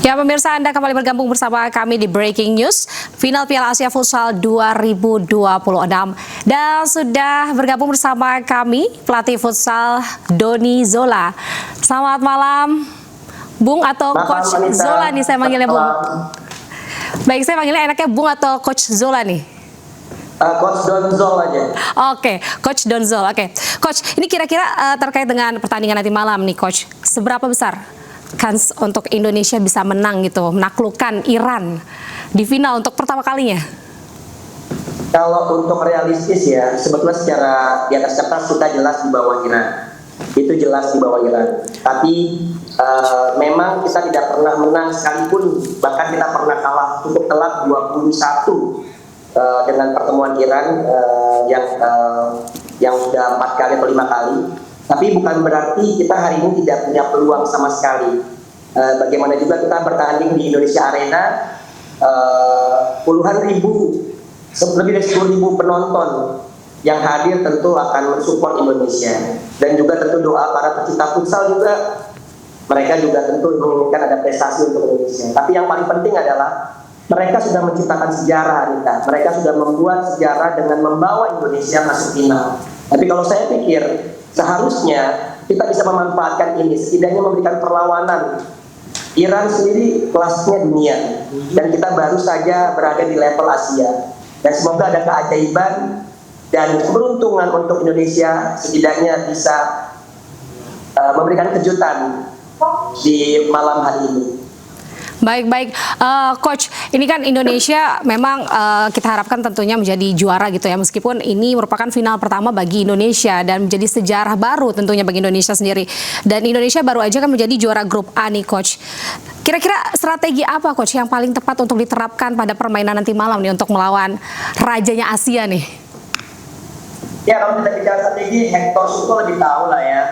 Ya pemirsa, Anda kembali bergabung bersama kami di Breaking News Final Piala Asia Futsal 2026. Dan sudah bergabung bersama kami pelatih futsal Doni Zola. Selamat malam Bung atau Coach Zola nih saya manggilnya Bung. Baik, saya manggilnya enaknya Bung atau Coach Zola nih? Coach Donzol aja. Oke, Coach Donzol. Oke, Coach, ini kira-kira terkait dengan pertandingan nanti malam nih, Coach. Seberapa besar kans untuk Indonesia bisa menang gitu, menaklukkan Iran di final untuk pertama kalinya? Kalau untuk realistis ya, sebetulnya secara di atas kertas kita jelas di bawah Iran. Itu jelas di bawah Iran. Tapi memang kita tidak pernah menang sekalipun, bahkan kita pernah kalah cukup telak 21 dengan pertemuan Iran yang sudah 4 kali atau 5 kali. Tapi bukan berarti kita hari ini tidak punya peluang sama sekali. Bagaimana juga kita bertanding di Indonesia Arena, puluhan ribu, lebih dari 10.000 penonton yang hadir tentu akan mensupport Indonesia. Dan juga tentu doa para pecinta futsal juga, mereka juga tentu menginginkan ada prestasi untuk Indonesia. Tapi yang paling penting adalah mereka sudah menciptakan sejarah, Anita. Mereka sudah membuat sejarah dengan membawa Indonesia masuk final. Tapi kalau saya pikir seharusnya kita bisa memanfaatkan ini, setidaknya memberikan perlawanan. Iran sendiri kelasnya dunia, dan kita baru saja berada di level Asia. Dan semoga ada keajaiban dan keberuntungan untuk Indonesia, setidaknya bisa memberikan kejutan di malam hari ini. Baik, Coach, ini kan Indonesia memang kita harapkan tentunya menjadi juara gitu ya, meskipun ini merupakan final pertama bagi Indonesia dan menjadi sejarah baru tentunya bagi Indonesia sendiri. Dan Indonesia baru aja kan menjadi juara grup A nih, Coach. Kira-kira strategi apa, Coach, yang paling tepat untuk diterapkan pada permainan nanti malam nih untuk melawan rajanya Asia nih? Ya, kalau kita bicara strategi, Hector Suko lebih tahu lah ya.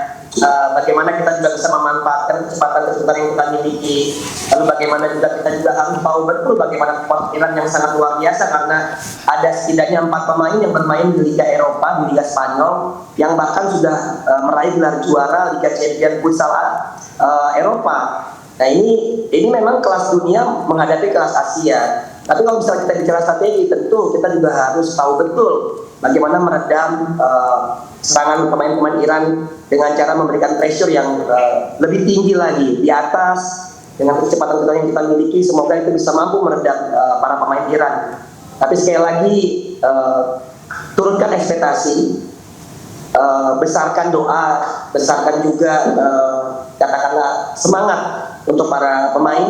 Bagaimana kita juga bisa memanfaatkan kecepatan yang kita miliki, lalu bagaimana juga kita juga harus tahu betul bagaimana kekuatan yang sangat luar biasa, karena ada setidaknya 4 pemain yang bermain di Liga Eropa, di Liga Spanyol, yang bahkan sudah meraih gelar juara Liga Champions Futsal Eropa. Nah ini memang kelas dunia menghadapi kelas Asia. Tapi kalau misalnya kita bicara strategi, tentu kita juga harus tahu betul bagaimana meredam serangan pemain-pemain Iran dengan cara memberikan pressure yang lebih tinggi lagi di atas dengan kecepatan yang kita miliki. Semoga itu bisa mampu meredam para pemain Iran. Tapi sekali lagi, turunkan ekspektasi, besarkan doa, besarkan juga katakanlah semangat untuk para pemain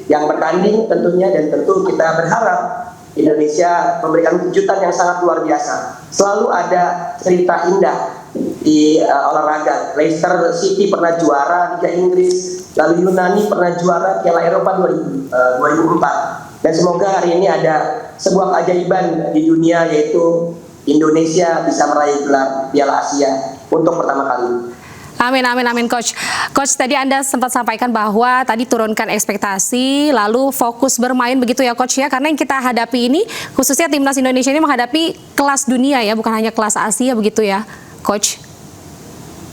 yang bertanding tentunya, dan tentu kita berharap Indonesia memberikan kejutan yang sangat luar biasa. Selalu ada cerita indah di olahraga. Leicester City pernah juara Liga Inggris, lalu Yunani pernah juara Piala Eropa 2004. Dan semoga hari ini ada sebuah keajaiban di dunia, yaitu Indonesia bisa meraih gelar Piala Asia untuk pertama kali. Amin, Coach. Coach, tadi Anda sempat sampaikan bahwa tadi turunkan ekspektasi, lalu fokus bermain begitu ya, Coach ya, karena yang kita hadapi ini, khususnya timnas Indonesia ini menghadapi kelas dunia ya, bukan hanya kelas Asia begitu ya, Coach.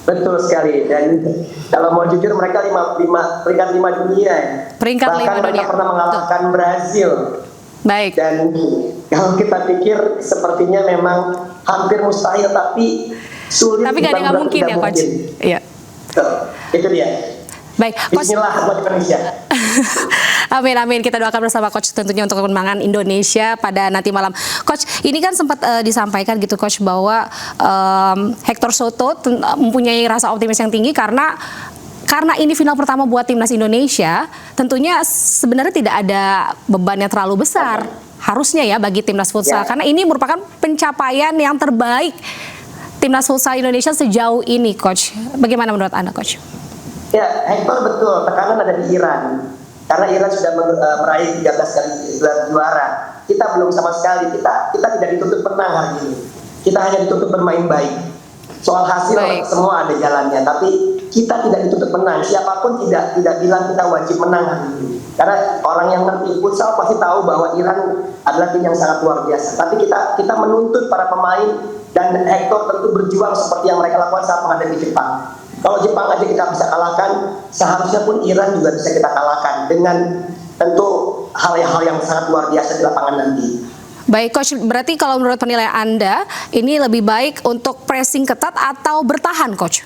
Betul sekali, dan kalau mau jujur mereka peringkat 5 dunia. Peringkat 5 dunia. Bahkan mereka pernah mengalahkan Brazil. Baik. Dan kalau kita pikir sepertinya memang hampir mustahil, tapi sulit. Tapi gak ada yang mungkin ya, Coach. Iya. Itu dia. Baik, Coach. Bismillah buat Indonesia. Amin. Kita doakan bersama Coach tentunya untuk kemenangan Indonesia pada nanti malam. Coach, ini kan sempat disampaikan gitu, Coach, bahwa Hector Soto mempunyai rasa optimis yang tinggi karena ini final pertama buat timnas Indonesia. Tentunya sebenarnya tidak ada beban yang terlalu besar harusnya ya bagi timnas futsal, karena ini merupakan pencapaian yang terbaik timnas futsal Indonesia sejauh ini, Coach. Bagaimana menurut Anda, Coach? Ya, Hector betul, tekanan ada di Iran. Karena Iran sudah meraih 13 kali gelar juara. Kita belum sama sekali, kita tidak dituntut menang hari ini. Kita hanya dituntut bermain baik. Soal hasil semua ada jalannya, tapi kita tidak dituntut menang. Siapapun tidak bilang kita wajib menang hari ini. Karena orang yang ngerti futsal pasti tahu bahwa Iran adalah tim yang sangat luar biasa. Tapi kita menuntut para pemain, dan Hector tentu berjuang seperti yang mereka lakukan saat menghadapi Jepang. Kalau Jepang aja kita bisa kalahkan, seharusnya pun Iran juga bisa kita kalahkan dengan tentu hal-hal yang sangat luar biasa di lapangan nanti. Baik Coach, berarti kalau menurut penilaian Anda ini lebih baik untuk pressing ketat atau bertahan Coach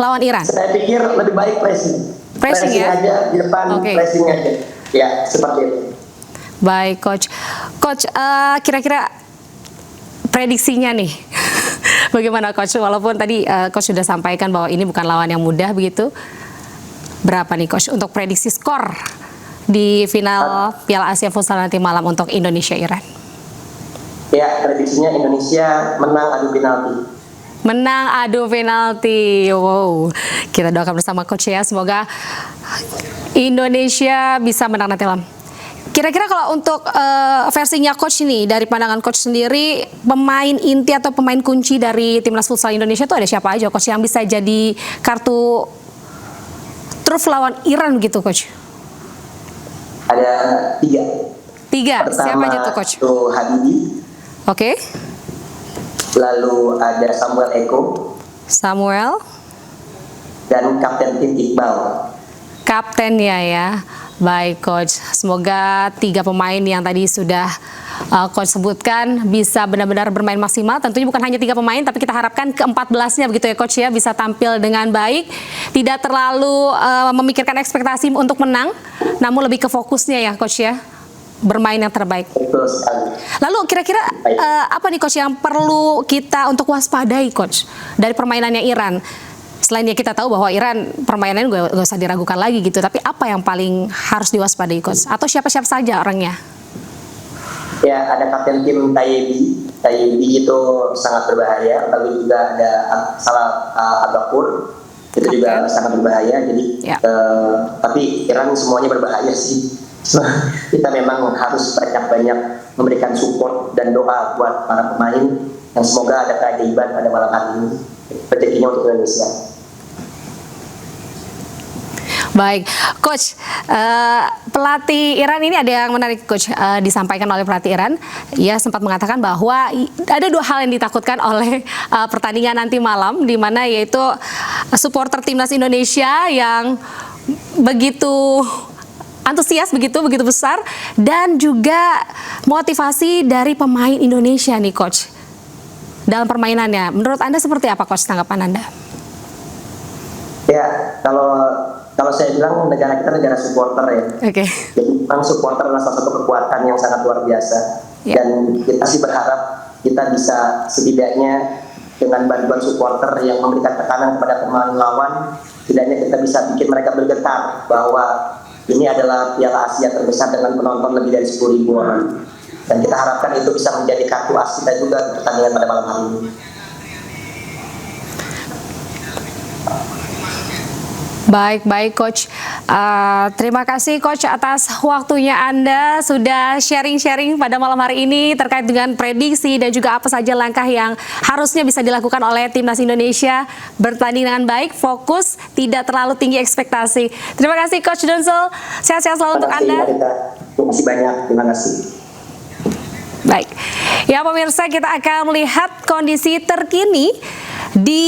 lawan Iran? Saya pikir lebih baik pressing. Pressing ya? Aja di depan, pressing aja. Ya, seperti itu. Baik Coach. Coach, kira-kira prediksinya nih, bagaimana Coach? Walaupun tadi Coach sudah sampaikan bahwa ini bukan lawan yang mudah begitu. Berapa nih Coach untuk prediksi skor di final Piala Asia Futsal nanti malam untuk Indonesia-Iran? Ya, prediksinya Indonesia menang adu penalti. Menang adu penalti. Wow. Kita doakan bersama Coach ya, semoga Indonesia bisa menang nanti malam. Kira-kira kalau untuk versinya Coach ini, dari pandangan Coach sendiri, pemain inti atau pemain kunci dari Timnas Futsal Indonesia itu ada siapa aja Coach yang bisa jadi kartu truf lawan Iran gitu Coach? Ada 3. Pertama, siapa aja tuh Coach? Itu Habibi. Oke. Lalu ada Samuel Eko. Samuel. Dan Kapten Tim Iqbal. Kapten ya. Baik Coach, semoga 3 pemain yang tadi sudah Coach sebutkan bisa benar-benar bermain maksimal. Tentunya bukan hanya 3 pemain, tapi kita harapkan ke-14-nya begitu ya Coach ya, bisa tampil dengan baik, tidak terlalu memikirkan ekspektasi untuk menang, namun lebih ke fokusnya ya Coach ya, bermain yang terbaik. Betul sekali. Lalu kira-kira apa nih Coach yang perlu kita untuk waspadai Coach dari permainannya Iran? Selain ya kita tahu bahwa Iran permainannya gak usah diragukan lagi gitu, tapi apa yang paling harus diwaspadai Coach? Atau siapa-siapa saja orangnya? Ya, ada Kapten Tim Tayebi. Tayebi itu sangat berbahaya. Lalu juga ada Salah Agapur, itu juga sangat berbahaya. Jadi, tapi Iran semuanya berbahaya sih. Kita memang harus banyak-banyak memberikan support dan doa buat para pemain, yang semoga ada keajaiban pada malam hari ini. Rezekinya untuk Indonesia. Baik, Coach, pelatih Iran ini ada yang menarik Coach, disampaikan oleh pelatih Iran. Ia sempat mengatakan bahwa ada 2 hal yang ditakutkan oleh pertandingan nanti malam, di mana yaitu supporter Timnas Indonesia yang begitu antusias, begitu besar, dan juga motivasi dari pemain Indonesia nih Coach dalam permainannya. Menurut Anda seperti apa Coach tanggapan Anda? Ya, kalau saya bilang negara kita negara supporter ya. Oke. Jadi memang supporter adalah salah satu kekuatan yang sangat luar biasa. Dan kita sih berharap kita bisa setidaknya dengan bantuan supporter yang memberikan tekanan kepada pemain lawan, setidaknya kita bisa bikin mereka bergetar bahwa ini adalah Piala Asia terbesar dengan penonton lebih dari 10.000 orang. Dan kita harapkan itu bisa menjadi kartu as kita juga di pertandingan pada malam hari ini. Baik Coach, terima kasih Coach atas waktunya Anda sudah sharing-sharing pada malam hari ini terkait dengan prediksi dan juga apa saja langkah yang harusnya bisa dilakukan oleh Timnas Indonesia bertanding dengan baik, fokus, tidak terlalu tinggi ekspektasi. Terima kasih Coach Dunsel, sehat-sehat selalu untuk Anda. Terima kasih banyak, terima kasih. Baik, ya pemirsa, kita akan melihat kondisi terkini di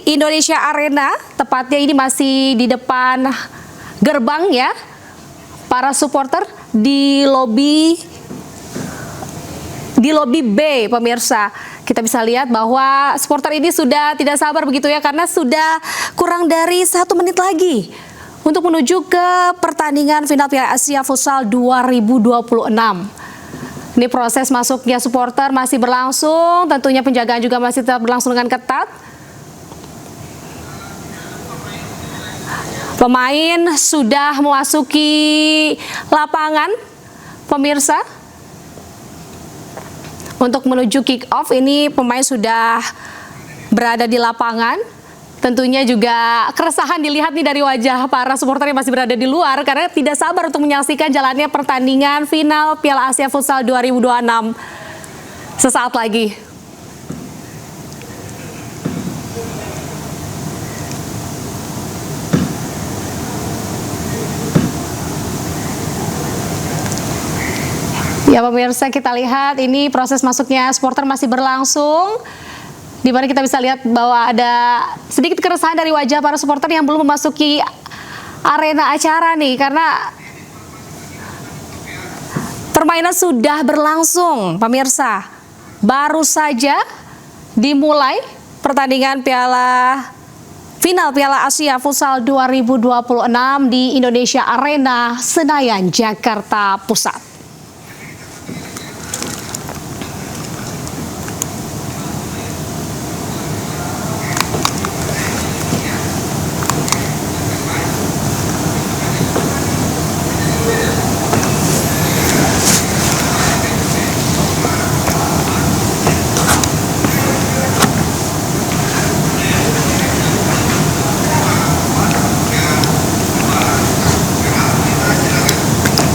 Indonesia Arena, tepatnya ini masih di depan gerbang ya, para supporter di lobi B pemirsa. Kita bisa lihat bahwa supporter ini sudah tidak sabar begitu ya, karena sudah kurang dari 1 menit lagi untuk menuju ke pertandingan final Piala Asia Futsal 2026. Ini proses masuknya supporter masih berlangsung, tentunya penjagaan juga masih tetap berlangsung dengan ketat. Pemain sudah memasuki lapangan, pemirsa. Untuk menuju kick off ini pemain sudah berada di lapangan. Tentunya juga keresahan dilihat nih dari wajah para supporter yang masih berada di luar karena tidak sabar untuk menyaksikan jalannya pertandingan final Piala Asia Futsal 2026 sesaat lagi. Ya pemirsa, kita lihat ini proses masuknya supporter masih berlangsung di mana kita bisa lihat bahwa ada sedikit keresahan dari wajah para supporter yang belum memasuki arena acara nih, karena permainan sudah berlangsung, pemirsa. Baru saja dimulai pertandingan final Piala Asia Futsal 2026 di Indonesia Arena Senayan, Jakarta Pusat.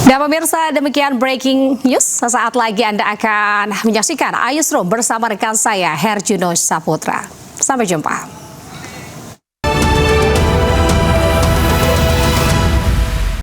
Dan pemirsa, demikian breaking news. Sesaat lagi Anda akan menyaksikan Ayus Room bersama rekan saya Herjuno Saputra. Sampai jumpa.